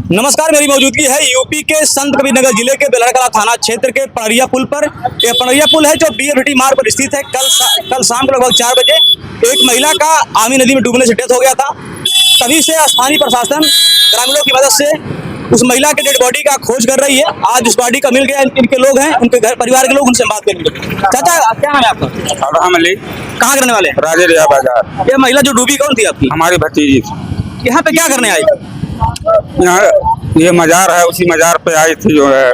नमस्कार, मेरी मौजूदगी है यूपी के संत कबीरनगर जिले के बेलहरकला थाना क्षेत्र के पनरिया पुल पर। यह पनरिया पुल है जो बीएमटी मार्ग पर स्थित है। कल शाम को लगभग 4 बजे एक महिला का आमी नदी में डूबने से डेथ हो गया था। तभी से स्थानीय प्रशासन ग्रामीणों की मदद से उस महिला के डेड बॉडी का खोज कर रही है। आज उस बॉडी का मिल गया। इनके लोग हैं, उनके घर परिवार के लोग, उनसे बात करेंगे। चाचा, क्या नाम है आपका? अब्राहम अली। कहाँ के रहने वाले हैं? राजेरिया बाजार। ये महिला जो डूबी कौन थी आपकी? हमारी भतीजी थी। यहाँ पे क्या करने आई? यहाँ ये मजार है, उसी मजार पे आई थी जो है।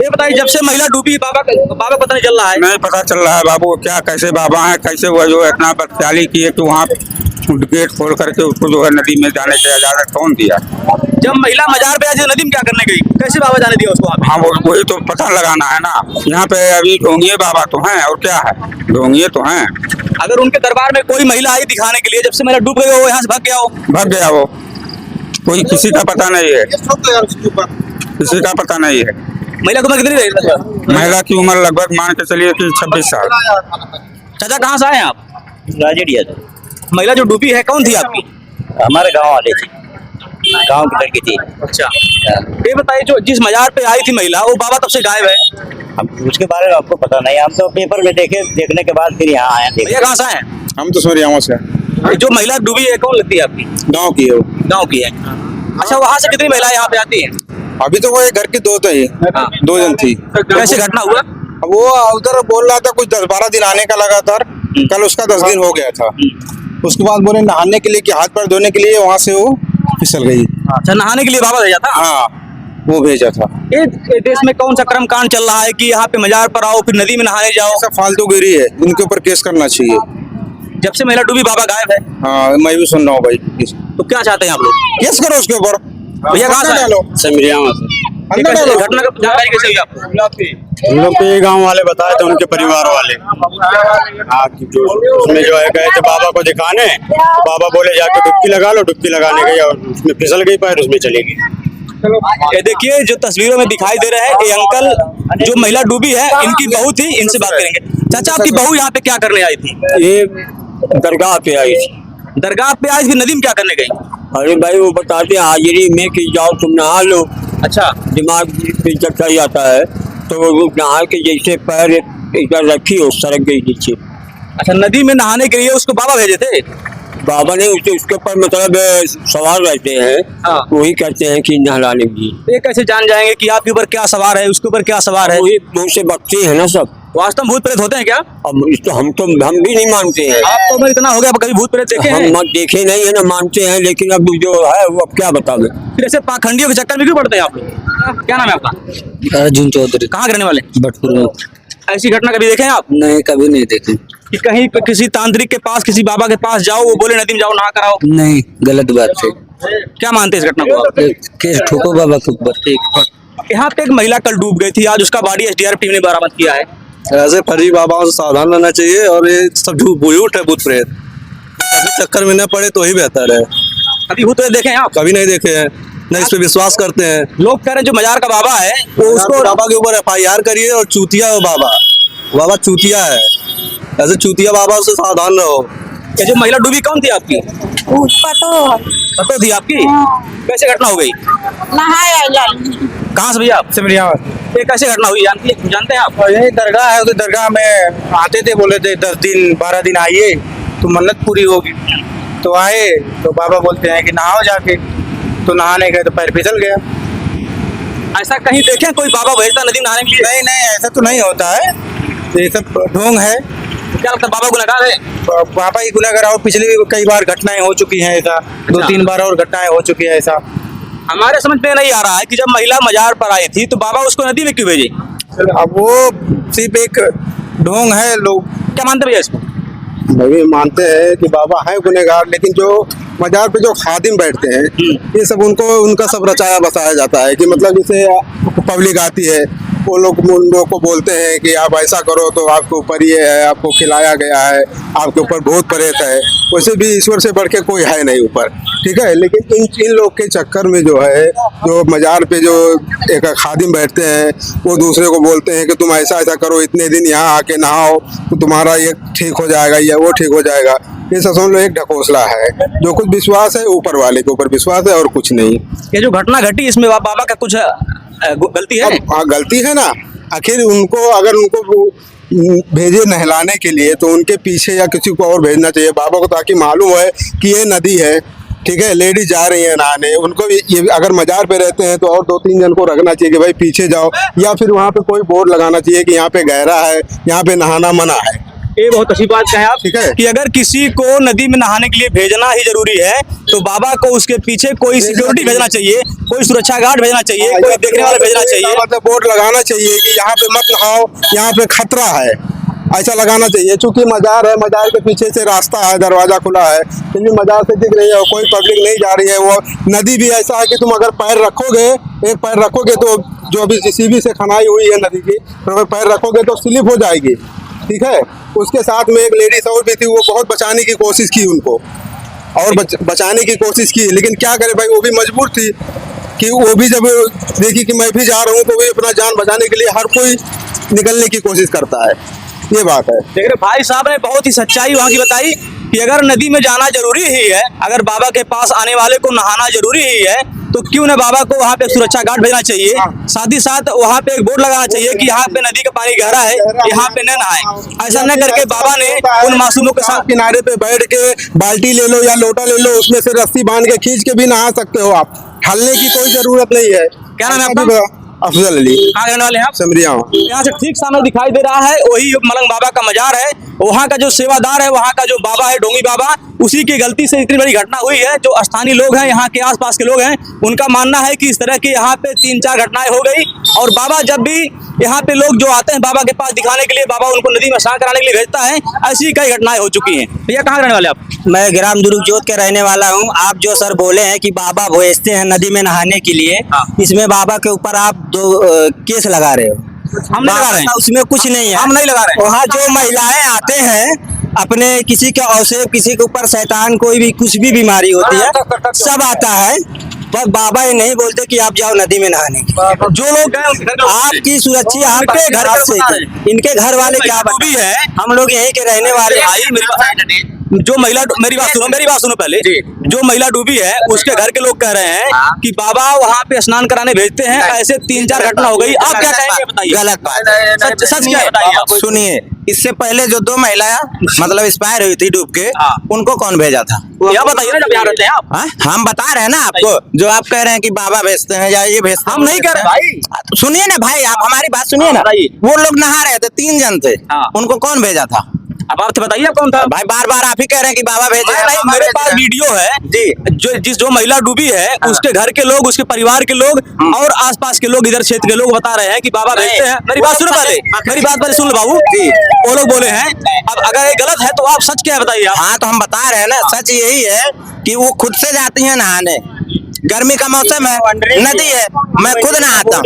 ये बताइए, जब से महिला डूबी बाबा को पता नहीं चल रहा है? नहीं पता चल रहा है बाबू क्या कैसे बाबा है, कैसे वो जो इतना बदख्याली किए कि वहाँ गेट खोल करके उसको जो है नदी में जाने की इजाजत कौन दिया? जब महिला मजार पे आज नदी में क्या करने गई, कैसे बाबा जाने दिया उसको? हाँ वही तो पता लगाना है ना। यहाँ पे अभी ढोंगिए बाबा तो हैं, और क्या है, ढोंगिए तो हैं। अगर उनके दरबार में कोई महिला आई दिखाने के लिए, जब से महिला डूब गई वो यहाँ से भाग गया हो? कोई किसी का पता नहीं है, किसी का पता नहीं है। महिला को उम्र कितनी रही? महिला की उम्र लगभग मान के चलिए कि 26 साल। चाचा, कहाँ से आए हैं आप? राजेरिया से। महिला जो डूबी है कौन थी आपकी? हमारे गांव वाले थे, गांव की लड़की थी। अच्छा, ये बताइए, जो जिस मजार पे आई थी महिला, वो बाबा तब से गायब है। अब उसके बारे में आपको पता नहीं, हम तो पेपर में देखने के बाद फिर यहाँ आए थे। भैया कहाँ से आए? हम तो सोरियामा से। जो महिला डूबी है कौन लगती है आपकी? गांव की है वो। गाँव की है। अच्छा, वहाँ से कितनी महिलाएं यहाँ पे आती हैं? अभी तो वो घर की दो तो ही हाँ। 2 जन थी। कैसे घटना हुआ? अब वो उधर बोल रहा था कुछ 10-12 दिन आने का लगातार। कल उसका 10 दिन हो गया था। उसके बाद बोले नहाने के लिए कि हाथ पैर धोने के लिए, वहाँ से वो फिसल गई। अच्छा, नहाने के लिए बाबा भेजा था? हाँ, वो भेजा था। ये देश में कौन सा कर्म कांड चल रहा है कि यहाँ पे मजार पर आओ फिर नदी में नहाने जाओ? ऐसा फालतूगिरी है, इनके ऊपर केस करना चाहिए। जब से महिला डूबी बाबा गायब है। हाँ, मैं भी सुन रहा हूँ भाई। तो क्या चाहते हैं आप लोग? केस करो उसके ऊपर। भैया कहाँ से आए? डालो समिरियामा से। ये अंदर कैसे- डालो। घटना का जानकारी कैसे हुई आपको? हम लोग को ये गांव वाले बताए थे, उनके परिवार वाले। जो उसमें जो है गए थे बाबा को दिखाने, बाबा बोले जाके डुबकी लगा लो। डुबकी लगाने गई और उसमें फिसल गई, पैर उसमें चली गई। ये देखिए, जो तस्वीरों में दिखाई दे रहे हैं, ये अंकल जो महिला डूबी है, इनकी बहू थी। इनसे बात करेंगे। चाचा, आपकी बहू यहाँ पे क्या करने आई थी? ये दरगाह पे आई थी। दरगाह पे आई थी, नदी में क्या करने गई? अरे भाई वो बताते हैं हाजिरी में कि जाओ तुम नहा लो। अच्छा, दिमाग पे जब चढ़ जाता है तो वो नहा के जैसे पैर इधर रखी हो सरक गई नीचे। अच्छा, नदी में नहाने के लिए उसको बाबा भेजे थे? बाबा ने उसके ऊपर मतलब सवार रहते हैं, हाँ। वही कहते हैं कि नहलाने की। ये कैसे जान जाएंगे कि आपके ऊपर क्या सवार है, उसके ऊपर क्या सवार है? वही मुँह से बकते हैं ना सब। वास्तव में भूत प्रेत होते हैं क्या? अब तो हम भी नहीं मानते हैं। आप तो इतना हो गया, कभी भूत प्रेत देखे हैं? हम देखे नहीं है ना, मानते हैं, लेकिन अब जो है वो अब क्या बतावे। फिर ऐसे पाखंडियों के चक्कर में क्यों पड़ते हैं आप लोग? क्या नाम है आपका? अर्जुन चौधरी, कहाँ के रहने वाले? भटपुर में। ऐसी घटना कभी देखे हैं आप नहीं, कभी नहीं देखे। कि कहीं किसी तांत्रिक के पास, किसी बाबा के पास जाओ, वो बोले नदी में जाओ नहा कर आओ? नहीं, गलत बात है। क्या मानते हैं इस घटना को आप? केस ठोको बाबा के ऊपर। यहाँ पे एक महिला कल डूब गई थी, आज उसका बॉडी एसडीआरएफ टीम ने बरामद किया है। ऐसे फर्जी बाबाओं से सावधान रहना चाहिए, और ये सब झूठ है, भूत प्रेत। कभी चक्कर में न पड़े तो ही बेहतर है। कभी भूत प्रेत देखे हैं आप? कभी नहीं देखे हैं, न इस पे विश्वास करते हैं। लोग कह रहे हैं जो मजार का बाबा है वो उसको बाबा के ऊपर FIR करिए, और चूतिया है बाबा चूतिया है। ऐसे चूतिया बाबा से सावधान रहो। ये जो महिला डूबी कौन थी आपकी? पता थी आपकी? कैसे घटना हो गई? कहाँ से भैया आप? सिमरियामा। ये कैसे घटना हुई, जानते हैं आप? और यही दरगाह है, उधर दरगाह में आते थे, बोले थे 10 दिन 12 दिन आइए तो मन्नत पूरी होगी। तो आए तो बाबा बोलते हैं कि नहाओ जाके। तो नहाने गए तो पैर फिसल गया। ऐसा कहीं देखे कोई बाबा भेजता नदी में नहाने के लिए? नहीं, ऐसा तो नहीं होता है, ये सब ढोंग है। क्या लगता है बाबा गुनहगार है? बाबा ही गुनहगार, और पिछले भी कई बार घटनाएं हो चुकी हैं ऐसा। 2-3 बार और घटनाएं हो चुकी है ऐसा। हमारे समझ में नहीं आ रहा है कि जब महिला मजार पर आई थी तो बाबा उसको नदी में क्यों भेजे? अब वो सिर्फ एक ढोंग है। लोग क्या मानते भैया इसको? भाई मानते हैं कि बाबा है गुनहगार, लेकिन जो मजार पे जो खादिम बैठते हैं, ये सब उनका सब रचाया बसाया जाता है कि मतलब जैसे पब्लिक आती है, वो लोग उन लोगों को बोलते हैं कि आप ऐसा करो तो आपके ऊपर ये है, आपको खिलाया गया है, आपके ऊपर भूत प्रेत है। वैसे भी ईश्वर से बढ़ के कोई है नहीं ऊपर, ठीक है। लेकिन इन लोग के चक्कर में जो है, जो मजार पे जो एक खादिम बैठते हैं, वो दूसरे को बोलते हैं कि तुम ऐसा ऐसा करो, इतने दिन यहाँ आके नहाओ तो तुम्हारा ये ठीक हो जाएगा या वो ठीक हो जाएगा। ये सब समझ लो एक ढकोसला है। जो कुछ विश्वास है ऊपर वाले के ऊपर विश्वास है और कुछ नहीं। ये जो घटना घटी इसमें बाबा का कुछ गलती है? हाँ गलती है ना। आखिर उनको अगर उनको भेजे नहलाने के लिए तो उनके पीछे या किसी को और भेजना चाहिए बाबा को, ताकि मालूम है कि ये नदी है, ठीक है, लेडीज जा रही है नहाने। उनको भी ये अगर मजार पे रहते हैं तो और 2-3 जन को रखना चाहिए कि भाई पीछे जाओ, या फिर वहाँ पे कोई बोर्ड लगाना चाहिए कि यहाँ पे गहरा है, यहाँ पे नहाना मना है। ये बहुत अच्छी बात कहे आप, ठीक है कि अगर किसी को नदी में नहाने के लिए भेजना ही जरूरी है तो बाबा को उसके पीछे कोई सिक्योरिटी भेजना चाहिए, कोई सुरक्षा गार्ड भेजना चाहिए, कोई देखने वाला भेजना चाहिए, मतलब बोर्ड लगाना चाहिए कि यहाँ पे मत नहाओ, यहाँ पे खतरा है, ऐसा लगाना चाहिए। चूंकि मजार है, मजार के पीछे से रास्ता है, दरवाजा खुला है, फिर भी मजार से दिख रही है, कोई पब्लिक नहीं जा रही है। वो नदी भी ऐसा है कि तुम अगर पैर रखोगे, एक पैर रखोगे तो जो अभी JCB से खनाई हुई है नदी की, तो अगर पैर रखोगे तो स्लिप हो जाएगी, ठीक है। उसके साथ में एक लेडीज और भी थी, वो बहुत बचाने की कोशिश की उनको, और बचाने की कोशिश की, लेकिन क्या करे भाई, वो भी मजबूर थी कि वो भी जब देखी कि मैं भी जा रहा हूँ तो भी अपना जान बचाने के लिए हर कोई निकलने की कोशिश करता है। ये बात है। देख रहे भाई साहब ने बहुत ही सच्चाई वहाँ की बताई कि अगर नदी में जाना जरूरी ही है, अगर बाबा के पास आने वाले को नहाना जरूरी ही है, तो क्यों न बाबा को वहाँ पे सुरक्षा गार्ड भेजना चाहिए, साथ ही साथ वहाँ पे एक बोर्ड लगाना चाहिए कि यहाँ पे नदी का पानी गहरा है, यहाँ पे न नहाए। ऐसा न करके बाबा ने उन मासूमों के साथ किनारे पे बैठ के बाल्टी ले लो या लोटा ले लो, उसमें से रस्सी बांध के खींच के भी नहा सकते हो आप, ढलने की कोई जरूरत नहीं है। क्या नाम है आपका? अफजल अली। कहाँ रहने वाले हैं आप? समरिया। यहाँ से ठीक सामने दिखाई दे रहा है वही मलंग बाबा का मजार है। वहाँ का जो सेवादार है, वहाँ का जो बाबा है डोंगी बाबा, उसी की गलती से इतनी बड़ी घटना हुई है। जो स्थानीय लोग हैं, यहाँ के आसपास के लोग हैं, उनका मानना है कि इस तरह की यहाँ पे 3-4 घटनाएं हो गई। और बाबा जब भी यहाँ पे लोग जो आते हैं बाबा के पास दिखाने के लिए, बाबा उनको नदी में स्नान कराने के लिए भेजता है। ऐसी कई घटनाएं हो चुकी हैं। भैया कहाँ रहने वाले आप? मैं ग्राम दुर्गजोत के रहने वाला हूँ। आप जो सर बोले हैं कि बाबा भेजते हैं नदी में नहाने के लिए, इसमें बाबा के ऊपर आप 2 केस लगा रहे हो। हम नहीं लगा रहे हैं, उसमें कुछ नहीं है, हम नहीं लगा रहे हैं। वहाँ जो महिलाएं आते हैं अपने किसी के अवसेव, किसी के ऊपर शैतान, कोई भी कुछ भी बीमारी होती है, सब आता है, पर बाबा ये नहीं बोलते कि आप जाओ नदी में नहाने। जो लोग हैं आपकी सुरक्षा आपके घर से, इनके घर वाले क्या भी है, हम लोग यहीं के रहने वाले। जो महिला, मेरी बात सुनो पहले। जो महिला डूबी है उसके घर के लोग कह रहे हैं कि बाबा वहाँ पे स्नान कराने भेजते हैं। ऐसे 3-4 घटना हो गई। आप क्या कहेंगे बताइए? गलत बात है। सच क्या है बताइए? सुनिए, इससे पहले जो 2 महिलाएं मतलब एक्सपायर हुई थी डूब के, उनको कौन भेजा था? यह बताइए ना, जब यहाँ रहते हैं आप। हम बता रहे हैं ना आपको, जो आप कह रहे हैं कि बाबा भेजते हैं या ये भेजते हैं, हम नहीं कह रहे भाई। सुनिए ना भाई, आप हमारी बात सुनिए ना। वो लोग नहा रहे थे, 3 जन थे, उनको कौन भेजा था? अब आप बताइए कौन था भाई? बार-बार आप ही कह रहे हैं कि बाबा भेजे हैं। नहीं, मेरे पास वीडियो है जी। जो महिला डूबी है उसके घर के लोग, उसके परिवार के लोग और आसपास के लोग, इधर क्षेत्र के लोग बता रहे हैं कि बाबा भेजते हैं। मेरी बात सुनो पहले, मेरी बात पहले सुन लो बाबू जी। वो लोग बोले हैं। अब अगर ये गलत है तो आप सच क्या है बताइए आप? हाँ, तो हम बता रहे हैं ना, सच यही है कि वो खुद से जाती हैं नहाने। गर्मी का मौसम है, नदी है, मैं खुद नहाता हूँ,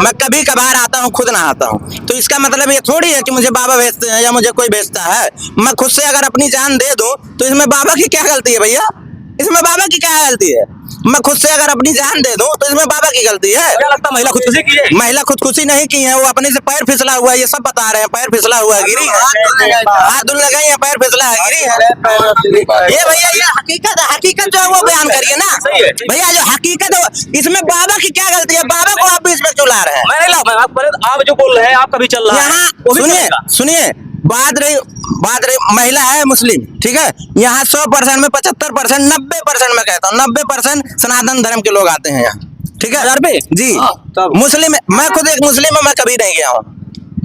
मैं कभी कभार आता हूँ, खुद नहाता हूँ। तो इसका मतलब ये थोड़ी है कि मुझे बाबा भेजते हैं या मुझे कोई भेजता है। मैं खुद से अगर अपनी जान दे दूं तो इसमें बाबा की क्या गलती है भैया? इसमें बाबा की क्या गलती है? मैं खुद से अगर अपनी जान दे दूं तो इसमें बाबा की गलती है? क्या लगता है महिला खुदकुशी की है? महिला खुदकुशी नहीं की है, वो अपने से पैर फिसला हुआ है, ये सब बता रहे हैं। पैर फिसला हुआ है, गिरी है, हाथ धुल लगाई है, पैर फिसला है, गिरी है। ये भैया ये हकीकत जो है वो बयान करिए ना भैया। जो हकीकत है इसमें बाबा की क्या गलती है? बाबा को आप भी इसमें क्यों ला रहे हैं? मैं नहीं ला, आप जो बोल रहे हैं आपका भी चल रहा है। यहाँ सुनिए, बात रही महिला है मुस्लिम, ठीक है। यहाँ 100% में 75%, 90% में कहता हूँ 90% सनातन धर्म के लोग आते हैं यहाँ, ठीक है। 1000 पे जी मुस्लिम, मैं खुद एक मुस्लिम हूँ, मैं कभी नहीं गया हूँ।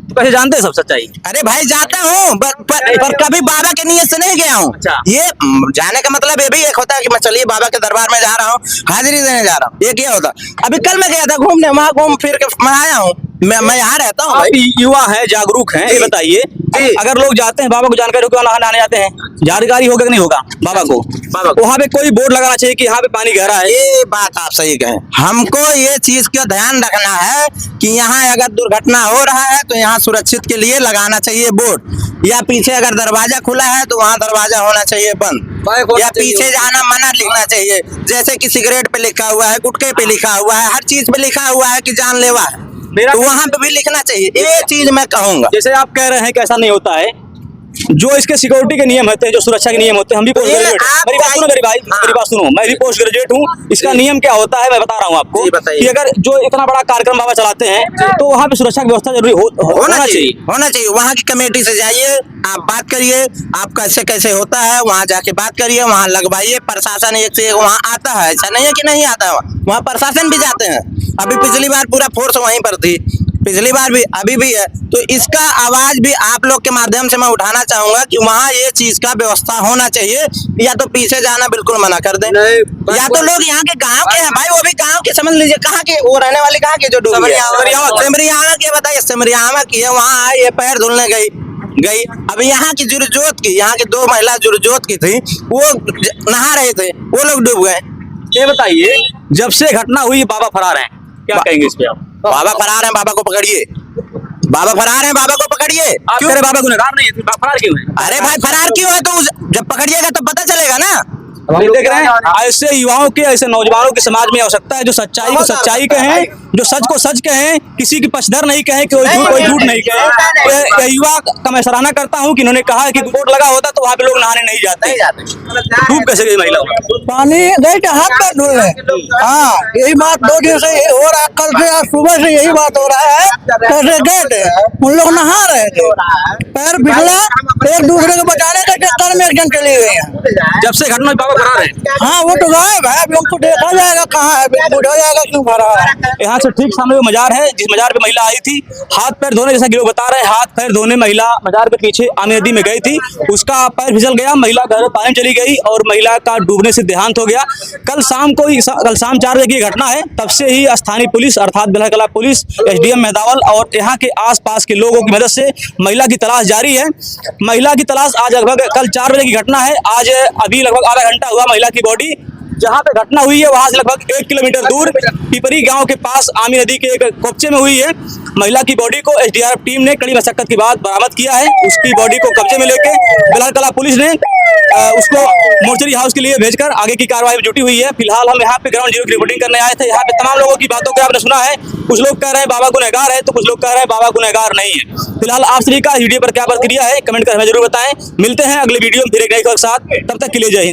तो कैसे जानते हैं सब सच्चाई? अरे भाई जाता हूँ पर कभी बाबा के नियत से नहीं गया हूँ। अच्छा। ये जाने का मतलब ये भी एक होता है कि मैं चलिए बाबा के दरबार में जा रहा हूँ, हाजिरी देने जा रहा हूँ, ये क्या होता। अभी कल मैं गया था घूमने, वहाँ घूम फिर के मैं आया हूँ। मैं यहाँ रहता हूँ। आप युवा हैं, जागरूक हैं, ये बताइए अगर लोग जाते हैं बाबा को जानकारी होकर नहाने जाते हैं, जानकारी होगा कि नहीं होगा बाबा को? वहाँ पे कोई बोर्ड लगाना चाहिए कि यहाँ पे पानी गहरा है। ये बात आप सही कहें। हमको ये चीज का ध्यान रखना है कि यहाँ अगर दुर्घटना हो रहा है तो यहाँ सुरक्षित के लिए लगाना चाहिए बोर्ड, या पीछे अगर दरवाजा खुला है तो वहाँ दरवाजा होना चाहिए बंद, या पीछे जाना मना लिखना चाहिए। जैसे कि सिगरेट पे लिखा हुआ है, गुटखे पे लिखा हुआ है, हर चीज पे लिखा हुआ है कि जानलेवा है, तो वहाँ पे भी लिखना चाहिए। ये चीज मैं कहूँगा। जैसे आप कह रहे हैं कि ऐसा नहीं होता है, जो इसके सिक्योरिटी के नियम होते हैं, जो सुरक्षा के नियम होते हैं, हम भी पोस्ट ये ग्रेजुएट आप मेरी बात सुनो मेरी भाई, हाँ। मेरी बात सुनो, मैं भी पोस्ट ग्रेजुएट हूँ। इसका नियम क्या होता है मैं बता रहा हूँ आपको जी, बताइए। कि अगर जो इतना बड़ा कार्यक्रम बाबा चलाते हैं तो वहाँ पे सुरक्षा की व्यवस्था जरूरी होना चाहिए। होना चाहिए। वहाँ की कमेटी से जाइए, आप बात करिए, आप कैसे कैसे होता है, वहाँ जाके बात करिए, वहाँ लगवाइए। प्रशासन एक से एक वहाँ आता है, ऐसा नहीं है कि नहीं आता है। वहाँ प्रशासन भी जाते हैं। अभी पिछली बार पूरा फोर्स वहीं पर थी, पिछली बार भी, अभी भी है। तो इसका आवाज भी आप लोग के माध्यम से मैं उठाना चाहूंगा कि वहाँ ये चीज का व्यवस्था होना चाहिए, या तो पीछे जाना बिल्कुल मना कर दें, या तो लोग यहाँ के गांव के हैं भाई, वो भी गांव के समझ लीजिए, कहाँ के वो रहने वाले, कहाँ के जो डूबी सिमरियामा के, बताइए सिमरियामा की है। वहाँ आई, ये पैर धुलने गई। अब यहाँ की जुरजोत की, यहाँ की 2 महिला जुरजोत की थी, वो नहा रहे थे, वो लोग डूब गए। ये बताइए, जब से घटना हुई बाबा फरार हैं, क्या कहेंगे इस पे आप? बाबा फरार हैं, बाबा को पकड़िए। बाबा फरार हैं, बाबा को पकड़िए। आप कह रहे बाबा गुनहगार नहीं है, फरार क्यों है? अरे भाई फरार क्यों है? तो जब पकड़िएगा तो पता चलेगा ना। ये देख रहे हैं, ऐसे युवाओं के, ऐसे नौजवानों की समाज में आवश्यकता है जो सच्चाई को सच्चाई कहें, जो सच को सच कहें, किसी की पक्षधर नहीं कहें, कोई झूठ नहीं कहे। ये युवा का मैं सराहना करता हूं कि इन्होंने कहा कि बोर्ड लगा होता तो वहाँ पे लोग नहाने नहीं जाते। डूब कैसे गई महिला? पानी गई तो हाथ पैर धुल रहे। हाँ, यही बात 2 दिन से यही हो रहा है, कल से आज सुबह से यही बात हो रहा है। कैसे गए थे उन लोग, नहा रहे थे, पैर फिसला, एक दूसरे को बचाने के चक्कर में एक जन चली गई है। जब से घटना बाबा फरार है। हाँ, वो तो गायब है, अब हमको देखा जाएगा कहाँ है, बुझा जाएगा क्यों फरार है। यहाँ से ठीक सामने वो मजार है, जिस मजार पे महिला आई थी हाथ पैर धोने, जैसा कि लोग बता रहे हैं, हाथ पैर धोने महिला मजार के पीछे आमी नदी में गई थी, उसका पैर फिसल गया, महिला घर पानी में चली गई और महिला का डूबने से देहांत हो गया। कल शाम 4 बजे की घटना है। तब से ही स्थानीय पुलिस अर्थात बेलहरकला पुलिस, SDM मेहदावल और यहाँ के आसपास के लोगों की मदद से महिला की तलाश जारी है। महिला की तलाश आज लगभग कल 4 बजे की घटना है, आज अभी लगभग आधा घंटा हुआ महिला की बॉडी जहाँ पे घटना हुई है वहां से लगभग 1 किलोमीटर दूर पिपरी गांव के पास आमी नदी के एक कोपचे में हुई है। महिला की बॉडी को SDRF टीम ने कड़ी मशक्कत के बाद बरामद किया है। उसकी बॉडी को कब्जे में लेके बेलहरकला पुलिस ने उसको मोर्चरी हाउस के लिए भेजकर आगे की कार्रवाई में जुटी हुई है। फिलहाल हम यहाँ पे ग्राउंड जीरो की रिपोर्टिंग करने आए थे। यहाँ पे तमाम लोगों की बातों को आपने सुना है, कुछ लोग कह रहे हैं बाबा गुनहगार है तो कुछ लोग कह रहे हैं बाबा गुनहगार नहीं है। फिलहाल आप सभी का वीडियो पर क्या प्रतिक्रिया है कमेंट कर हमें जरूर बताएं। मिलते हैं अगले वीडियो में फिर एक नई खबर के साथ, तब तक के लिए जय हिंद।